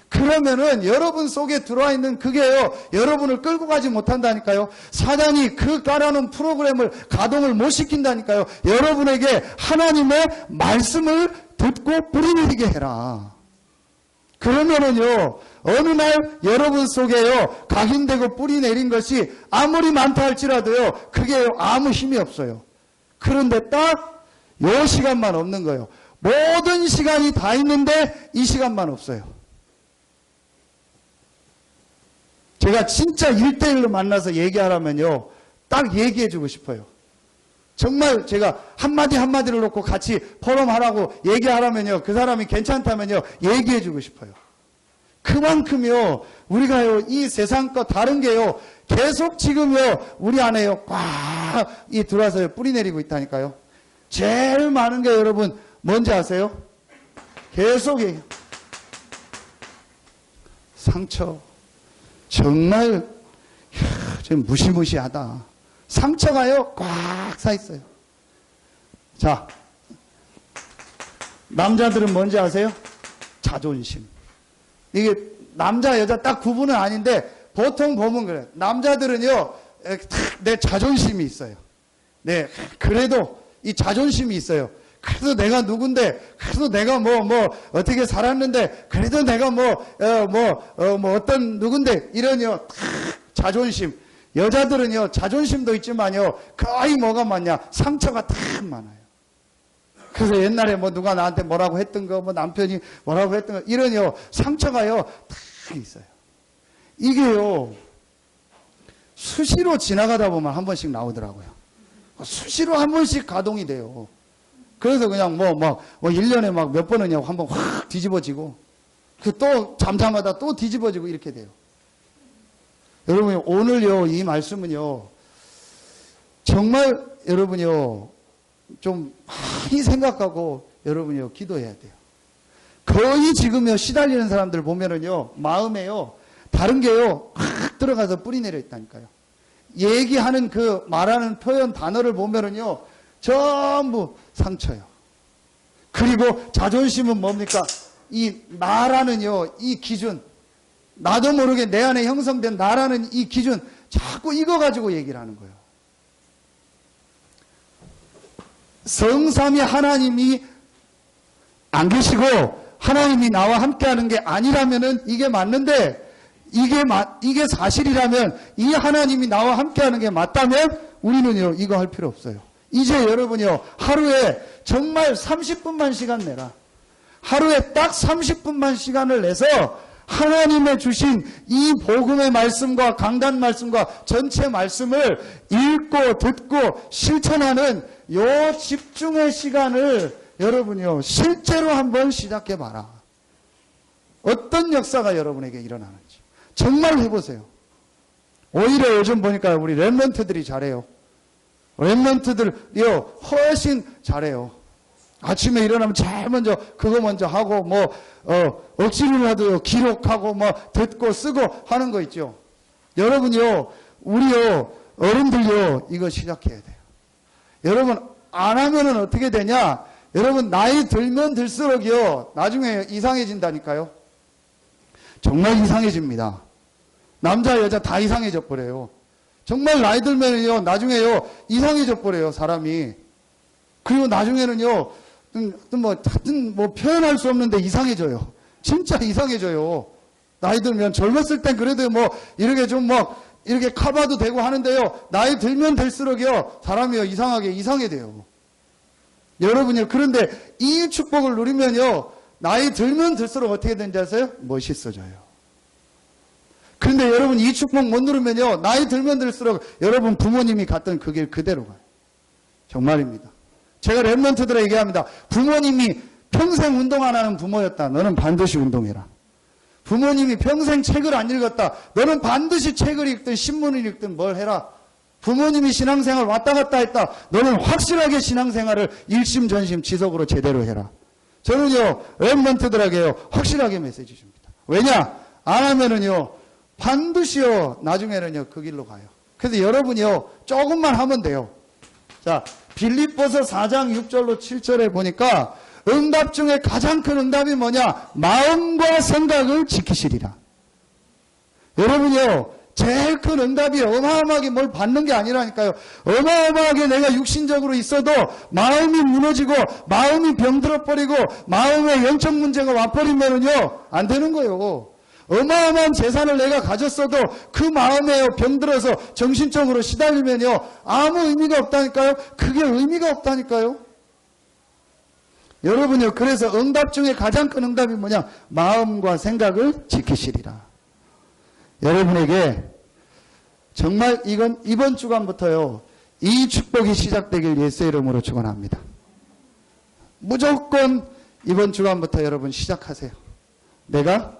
그러면은 여러분 속에 들어와 있는 그게요. 여러분을 끌고 가지 못한다니까요. 사단이 그 깔아놓은 프로그램을 가동을 못 시킨다니까요. 여러분에게 하나님의 말씀을 듣고 뿌리 내리게 해라. 그러면은요. 어느 날 여러분 속에요. 각인되고 뿌리 내린 것이 아무리 많다 할지라도요. 그게 아무 힘이 없어요. 그런데 딱 요 시간만 없는 거예요. 모든 시간이 다 있는데 이 시간만 없어요. 제가 진짜 1대1로 만나서 얘기하라면요. 딱 얘기해주고 싶어요. 정말 제가 한마디 한마디를 놓고 같이 포럼하라고 얘기하라면요. 그 사람이 괜찮다면요. 얘기해주고 싶어요. 그만큼요. 우리가요. 이 세상 거 다른 게요. 계속 지금요. 우리 안에요. 꽉 들어와서요. 뿌리 내리고 있다니까요. 제일 많은 게 여러분 뭔지 아세요? 계속 얘기. 상처. 정말 좀 무시무시하다. 상처가요 꽉 차 있어요. 자, 남자들은 뭔지 아세요? 자존심. 이게 남자 여자 딱 구분은 아닌데 보통 보면 그래. 남자들은요, 내 자존심이 있어요. 네, 그래도 이 자존심이 있어요. 그래도 내가 누군데, 그래도 내가 어떻게 살았는데, 그래도 내가 어떤 누군데, 이런요, 자존심. 여자들은요, 자존심도 있지만요, 거의 뭐가 많냐? 상처가 딱 많아요. 그래서 옛날에 누가 나한테 뭐라고 했던 거, 남편이 뭐라고 했던 거, 이런요, 상처가요, 딱 있어요. 이게요, 수시로 지나가다 보면 한 번씩 나오더라고요. 수시로 한 번씩 가동이 돼요. 그래서 그냥 1년에 몇 번은 한번 확 뒤집어지고, 또 잠잠하다 또 뒤집어지고 이렇게 돼요. 여러분, 오늘요, 이 말씀은요, 정말 여러분이요, 좀 많이 생각하고 여러분이요, 기도해야 돼요. 거의 지금요, 시달리는 사람들 보면은요, 마음에요, 다른 게요, 확 들어가서 뿌리 내려 있다니까요. 얘기하는 그 말하는 표현 단어를 보면은요, 전부 상처요. 그리고 자존심은 뭡니까? 이 나라는요, 이 기준, 나도 모르게 내 안에 형성된 나라는 이 기준, 자꾸 이거 가지고 얘기를 하는 거예요. 성삼위 하나님이 안 계시고 하나님이 나와 함께 하는 게 아니라면은 이게 맞는데, 이게 사실이라면, 이 하나님이 나와 함께 하는 게 맞다면 우리는요, 이거 할 필요 없어요. 이제 여러분이요, 하루에 정말 30분만 시간 내라. 하루에 딱 30분만 시간을 내서 하나님의 주신 이 복음의 말씀과 강단 말씀과 전체 말씀을 읽고 듣고 실천하는 요 집중의 시간을 여러분이요, 실제로 한번 시작해 봐라. 어떤 역사가 여러분에게 일어나는지 정말 해보세요. 오히려 요즘 보니까 우리 랩런트들이 잘해요. 랩런트들이요, 훨씬 잘해요. 아침에 일어나면 제일 먼저 그거 먼저 하고 억지로라도 기록하고 듣고 쓰고 하는 거 있죠. 여러분요, 우리요, 어른들요, 이거 시작해야 돼요. 여러분, 안 하면은 어떻게 되냐? 여러분, 나이 들면 들수록요, 나중에 이상해진다니까요. 정말 이상해집니다. 남자 여자 다 이상해져 버려요. 정말 나이 들면요, 나중에요, 이상해져 버려요, 사람이. 그리고 나중에는요, 하여튼 표현할 수 없는데 이상해져요. 진짜 이상해져요. 나이 들면, 젊었을 땐 그래도 이렇게 이렇게 커버도 되고 하는데요, 나이 들면 될수록요, 사람이요, 이상하게 돼요. 여러분요, 그런데 이 축복을 누리면요, 나이 들면 들수록 어떻게 되는지 아세요? 멋있어져요. 그런데 여러분, 이 축복 못 누르면요, 나이 들면 들수록 여러분 부모님이 갔던 그 길 그대로 가요. 정말입니다. 제가 랩런트들에게 얘기합니다. 부모님이 평생 운동 안 하는 부모였다. 너는 반드시 운동해라. 부모님이 평생 책을 안 읽었다. 너는 반드시 책을 읽든 신문을 읽든 뭘 해라. 부모님이 신앙생활 왔다 갔다 했다. 너는 확실하게 신앙생활을 일심전심 지속으로 제대로 해라. 저는요, 랩런트들에게요, 확실하게 메시지 줍니다. 왜냐? 안 하면은요, 반드시요, 나중에는요, 그 길로 가요. 그래서 여러분이요, 조금만 하면 돼요. 자, 빌립보서 4장 6절로 7절에 보니까 응답 중에 가장 큰 응답이 뭐냐? 마음과 생각을 지키시리라. 여러분이요, 제일 큰 응답이 어마어마하게 뭘 받는 게 아니라니까요. 어마어마하게 내가 육신적으로 있어도 마음이 무너지고 마음이 병들어버리고 마음에 영적 문제가 와버리면은요, 안 되는 거예요. 어마어마한 재산을 내가 가졌어도 그 마음에 병들어서 정신적으로 시달리면요, 아무 의미가 없다니까요. 그게 의미가 없다니까요. 여러분요, 그래서 응답 중에 가장 큰 응답이 뭐냐? 마음과 생각을 지키시리라. 여러분에게 정말 이번 주간부터요, 이 축복이 시작되길 예수의 이름으로 축원합니다. 무조건 이번 주간부터 여러분 시작하세요. 내가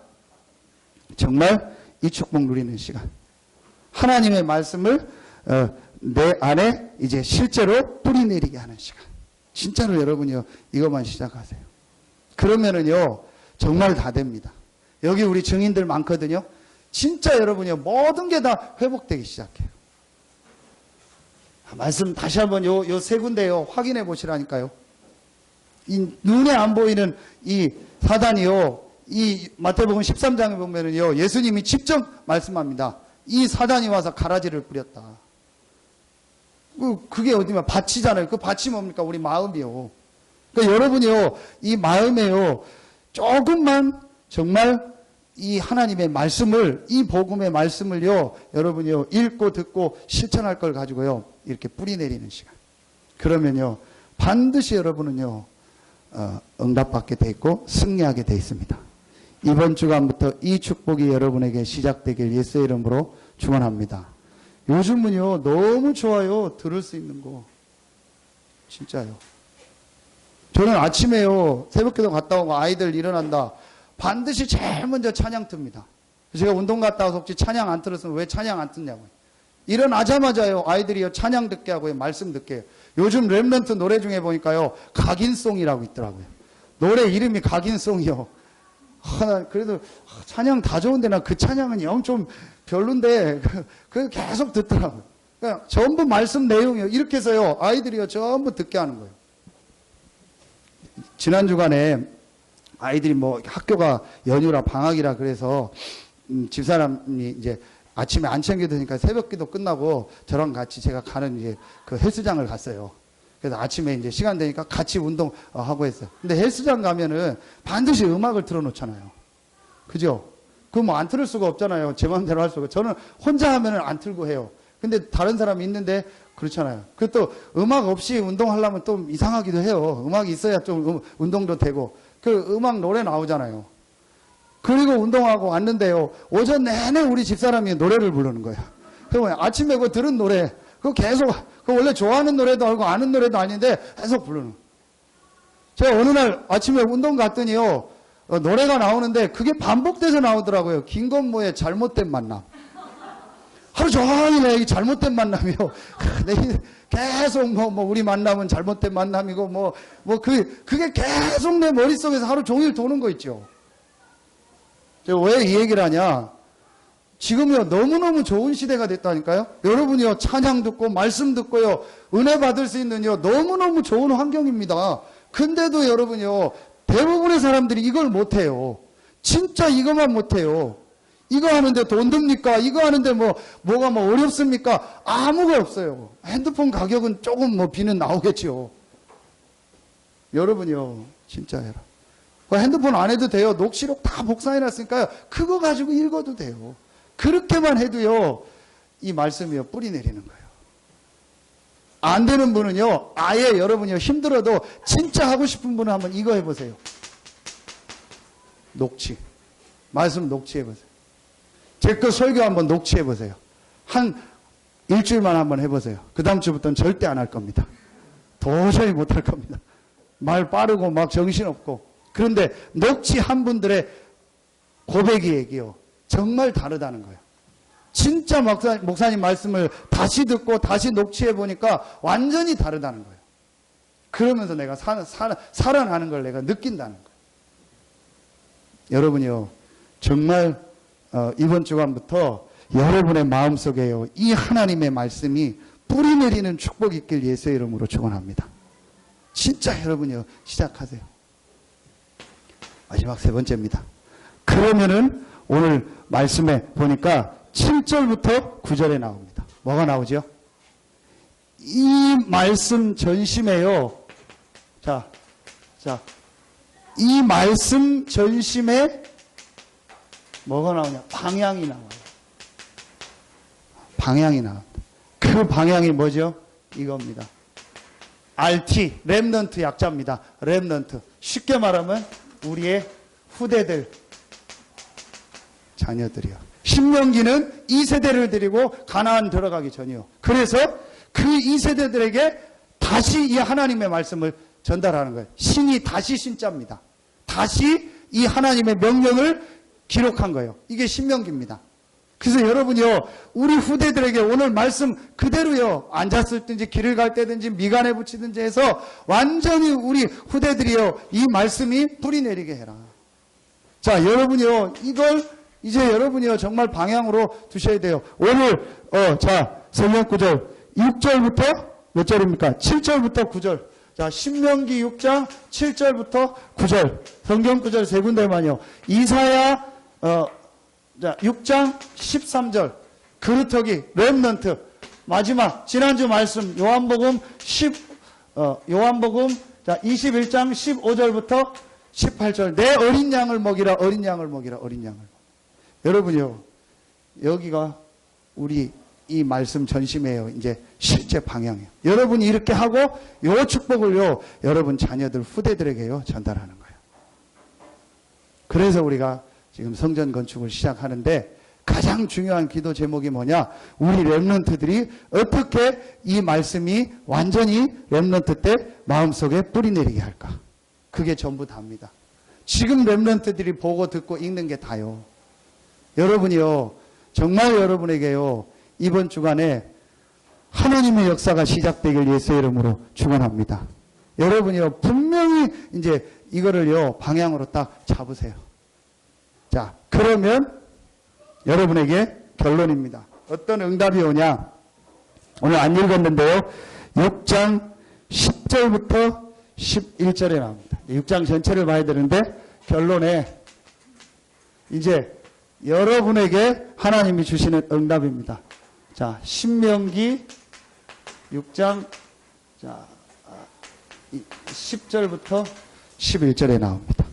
정말 이 축복 누리는 시간, 하나님의 말씀을 내 안에 이제 실제로 뿌리내리게 하는 시간. 진짜로 여러분이요, 이것만 시작하세요. 그러면은요, 정말 다 됩니다. 여기 우리 증인들 많거든요. 진짜 여러분이요, 모든 게 다 회복되기 시작해요. 말씀 다시 한번 요 세 군데요. 확인해 보시라니까요. 이 눈에 안 보이는 이 사단이요. 이 마태복음 13장에 보면은요. 예수님이 직접 말씀합니다. 이 사단이 와서 가라지를 뿌렸다. 그게 어디면 밭이잖아요. 그 밭이 뭡니까? 우리 마음이요. 그러니까 여러분이요. 이 마음에요. 조금만 정말 이 하나님의 말씀을, 이 복음의 말씀을요. 여러분이요. 읽고 듣고 실천할 걸 가지고요. 이렇게 뿌리 내리는 시간. 그러면요. 반드시 여러분은요. 응답받게 돼 있고 승리하게 돼 있습니다. 이번 주간부터 이 축복이 여러분에게 시작되길 예수의 이름으로 축원합니다. 요즘은요 너무 좋아요. 들을 수 있는 거 진짜요. 저는 아침에요 새벽기도 갔다 오고 아이들 일어난다 반드시 제일 먼저 찬양 틉니다. 제가 운동 갔다 와서 혹시 찬양 안 틀었으면 왜 찬양 안 듣냐고요. 일어나자마자요 아이들이요 찬양 듣게 하고요 말씀 듣게 해요. 요즘 랩런트 노래 중에 보니까요 각인송이라고 있더라고요. 노래 이름이 각인송이요. 그래도 찬양 다 좋은데 나 그 찬양은 영 좀 별론데 그 계속 듣더라고요. 그러니까 전부 말씀 내용이요. 이렇게 해서요 아이들이요 전부 듣게 하는 거예요. 지난 주간에 아이들이 뭐 학교가 연휴라 방학이라 그래서 집사람이 이제 아침에 안 챙겨 드니까 새벽기도 끝나고 저랑 같이 제가 가는 이제 그 헬스장을 갔어요. 그래서 아침에 이제 시간 되니까 같이 운동하고 했어요. 근데 헬스장 가면은 반드시 음악을 틀어놓잖아요. 그죠? 그거 뭐 안 틀을 수가 없잖아요. 제 마음대로 할 수가. 저는 혼자 하면은 안 틀고 해요. 근데 다른 사람이 있는데 그렇잖아요. 그 또 음악 없이 운동하려면 또 이상하기도 해요. 음악이 있어야 좀 운동도 되고. 그 음악 노래 나오잖아요. 그리고 운동하고 왔는데요. 오전 내내 우리 집사람이 노래를 부르는 거예요. 그러면 아침에 그 들은 노래, 그거 계속, 그 원래 좋아하는 노래도 알고 아는 노래도 아닌데 계속 부르는. 제가 어느 날 아침에 운동 갔더니요. 노래가 나오는데 그게 반복돼서 나오더라고요. 김건모의 잘못된 만남. 하루 종일 이 잘못된 만남이요. 계속 뭐 우리 만남은 잘못된 만남이고 그게 계속 내 머릿속에서 하루 종일 도는 거 있죠. 제가 왜 이 얘기를 하냐? 지금요 너무너무 좋은 시대가 됐다니까요. 여러분이요 찬양 듣고 말씀 듣고요 은혜 받을 수 있는요 너무너무 좋은 환경입니다. 근데도 여러분이요 대부분의 사람들이 이걸 못해요. 진짜 이것만 못해요. 이거 하는데 돈 듭니까? 이거 하는데 뭐가 어렵습니까? 아무거 없어요. 핸드폰 가격은 조금 비는 나오겠죠. 여러분이요 진짜 여러분 핸드폰 안 해도 돼요. 녹취록 다 복사해놨으니까요. 그거 가지고 읽어도 돼요. 그렇게만 해도요, 이 말씀이요, 뿌리 내리는 거예요. 안 되는 분은요, 아예 여러분이요, 힘들어도 진짜 하고 싶은 분은 한번 이거 해보세요. 녹취. 말씀 녹취해보세요. 제 거 설교 한번 녹취해보세요. 한 일주일만 한번 해보세요. 그 다음 주부터는 절대 안 할 겁니다. 도저히 못 할 겁니다. 말 빠르고 막 정신없고. 그런데 녹취한 분들의 고백이 얘기요. 정말 다르다는 거예요. 진짜 목사님 말씀을 다시 듣고 다시 녹취해 보니까 완전히 다르다는 거예요. 그러면서 내가 살아나는 걸 내가 느낀다는 거예요. 여러분이요. 정말 이번 주간부터 여러분의 마음속에요. 이 하나님의 말씀이 뿌리 내리는 축복이 있길 예수의 이름으로 축원합니다. 진짜 여러분이요. 시작하세요. 마지막 세 번째입니다. 그러면은 오늘 말씀에 보니까 7절부터 9절에 나옵니다. 뭐가 나오죠? 이 말씀 전심에요. 자, 이 말씀 전심에 뭐가 나오냐? 방향이 나와요. 방향이 나옵니다. 그 방향이 뭐죠? 이겁니다. RT, 렘넌트 약자입니다. 렘넌트. 쉽게 말하면 우리의 후대들, 자녀들이요. 신명기는 2세대를 데리고 가나안 들어가기 전이요. 그래서 그 2세대들에게 다시 이 하나님의 말씀을 전달하는 거예요. 신이 다시 신자입니다. 다시 이 하나님의 명령을 기록한 거예요. 이게 신명기입니다. 그래서 여러분이요, 우리 후대들에게 오늘 말씀 그대로요, 앉았을 든지 길을 갈 때든지 미간에 붙이든지 해서 완전히 우리 후대들이요, 이 말씀이 뿌리 내리게 해라. 자, 여러분이요, 이걸 이제 여러분이요, 정말 방향으로 두셔야 돼요. 오늘, 자, 성경 구절 6절부터 몇 절입니까? 7절부터 9절. 자, 신명기 6장 7절부터 9절. 성경 구절 세 군데만요. 이사야 6장 13절. 그루터기 렘넌트. 마지막 지난주 말씀 요한복음 21장 15절부터 18절. 내 어린 양을 먹이라, 어린 양을 먹이라, 어린 양을. 여러분요, 여기가 우리 이 말씀 전심이에요. 이제 실제 방향이에요. 여러분이 이렇게 하고 요 축복을요, 여러분 자녀들, 후대들에게요, 전달하는 거예요. 그래서 우리가 지금 성전 건축을 시작하는데 가장 중요한 기도 제목이 뭐냐? 우리 렘넌트들이 어떻게 이 말씀이 완전히 렘넌트 때 마음속에 뿌리내리게 할까? 그게 전부 답니다. 지금 렘넌트들이 보고 듣고 읽는 게 다요. 여러분이요, 정말 여러분에게요, 이번 주간에 하나님의 역사가 시작되길 예수의 이름으로 축원합니다. 여러분이요, 분명히 이제 이거를요, 방향으로 딱 잡으세요. 자, 그러면 여러분에게 결론입니다. 어떤 응답이 오냐? 오늘 안 읽었는데요. 6장 10절부터 11절에 나옵니다. 6장 전체를 봐야 되는데 결론에 이제 여러분에게 하나님이 주시는 응답입니다. 자, 신명기 6장 10절부터 11절에 나옵니다.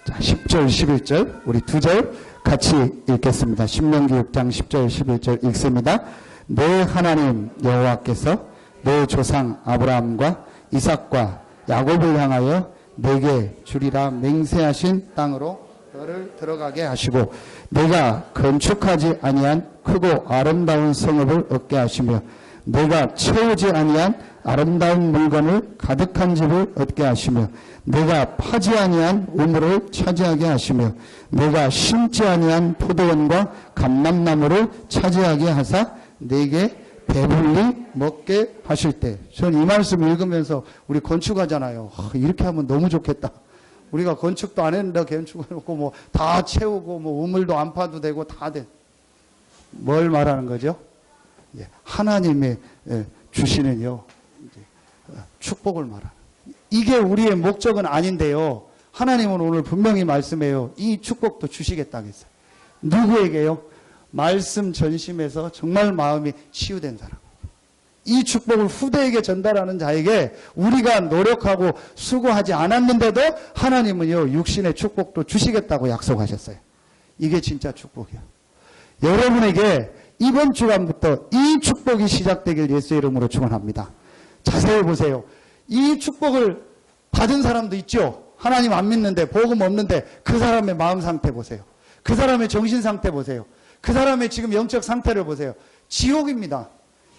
자, 10절, 11절 우리 두 절 같이 읽겠습니다. 신명기 6장 10절, 11절 읽습니다. 내 하나님 여호와께서 내 조상 아브라함과 이삭과 야곱을 향하여 내게 주리라 맹세하신 땅으로 너를 들어가게 하시고 내가 건축하지 아니한 크고 아름다운 성읍을 얻게 하시며 내가 채우지 아니한 아름다운 물건을 가득한 집을 얻게 하시며 내가 파지 아니한 우물을 차지하게 하시며 내가 심지 아니한 포도원과 감람나무를 차지하게 하사 내게 배불리 먹게 하실 때. 저는 이 말씀 읽으면서 우리 건축하잖아요. 이렇게 하면 너무 좋겠다. 우리가 건축도 안 했는데 건축해놓고 뭐 다 채우고 뭐 우물도 안 파도 되고 다 돼. 뭘 말하는 거죠? 하나님의 주시는요 축복을 말하는. 이게 우리의 목적은 아닌데요. 하나님은 오늘 분명히 말씀해요. 이 축복도 주시겠다 했어요. 누구에게요? 말씀 전심에서 정말 마음이 치유된 사람. 이 축복을 후대에게 전달하는 자에게 우리가 노력하고 수고하지 않았는데도 하나님은요 육신의 축복도 주시겠다고 약속하셨어요. 이게 진짜 축복이야. 여러분에게 이번 주간부터 이 축복이 시작되길 예수의 이름으로 축원합니다. 자세히 보세요. 이 축복을 받은 사람도 있죠. 하나님 안 믿는데 복음 없는데 그 사람의 마음 상태 보세요. 그 사람의 정신 상태 보세요. 그 사람의 지금 영적 상태를 보세요. 지옥입니다.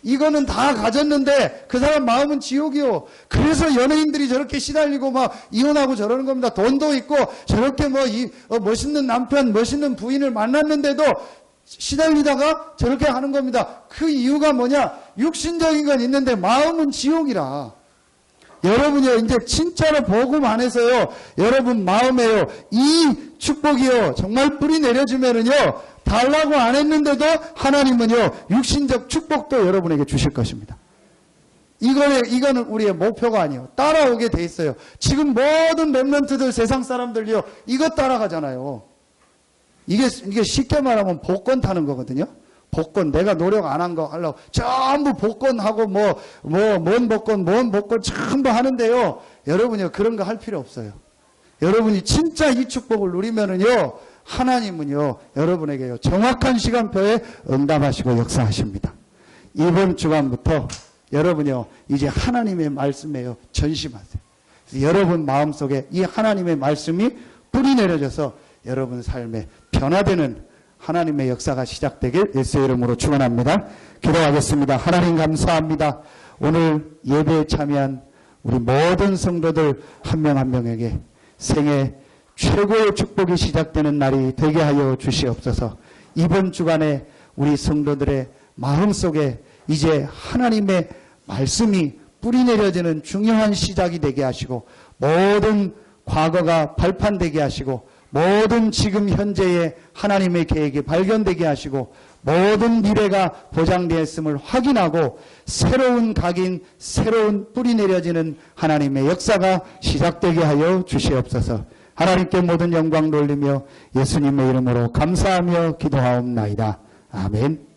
이거는 다 가졌는데 그 사람 마음은 지옥이요. 그래서 연예인들이 저렇게 시달리고 막 이혼하고 저러는 겁니다. 돈도 있고 저렇게 멋있는 남편, 멋있는 부인을 만났는데도 시달리다가 저렇게 하는 겁니다. 그 이유가 뭐냐? 육신적인 건 있는데 마음은 지옥이라. 여러분이요, 이제 진짜로 복음 안에서요, 여러분 마음에요, 이 축복이요, 정말 뿌리 내려주면은요, 달라고 안 했는데도 하나님은요, 육신적 축복도 여러분에게 주실 것입니다. 이거는 우리의 목표가 아니에요. 따라오게 돼 있어요. 지금 모든 렘넌트들, 세상 사람들이요, 이거 따라가잖아요. 이게 쉽게 말하면 복권 타는 거거든요. 복권, 내가 노력 안 한 거 하려고 전부 복권하고 뭔 복권 전부 하는데요. 여러분이요, 그런 거 할 필요 없어요. 여러분이 진짜 이 축복을 누리면은요, 하나님은요, 여러분에게요, 정확한 시간표에 응답하시고 역사하십니다. 이번 주간부터 여러분이요, 이제 하나님의 말씀에요, 전심하세요. 여러분 마음속에 이 하나님의 말씀이 뿌리 내려져서 여러분 삶에 변화되는 하나님의 역사가 시작되길 예수의 이름으로 축원합니다. 기도하겠습니다. 하나님 감사합니다. 오늘 예배에 참여한 우리 모든 성도들 한 명 한 명에게 생애 최고의 축복이 시작되는 날이 되게 하여 주시옵소서. 이번 주간에 우리 성도들의 마음속에 이제 하나님의 말씀이 뿌리 내려지는 중요한 시작이 되게 하시고 모든 과거가 발판되게 하시고 모든 지금 현재의 하나님의 계획이 발견되게 하시고 모든 미래가 보장되었음을 확인하고 새로운 각인, 새로운 뿌리 내려지는 하나님의 역사가 시작되게 하여 주시옵소서. 하나님께 모든 영광 돌리며 예수님의 이름으로 감사하며 기도하옵나이다. 아멘.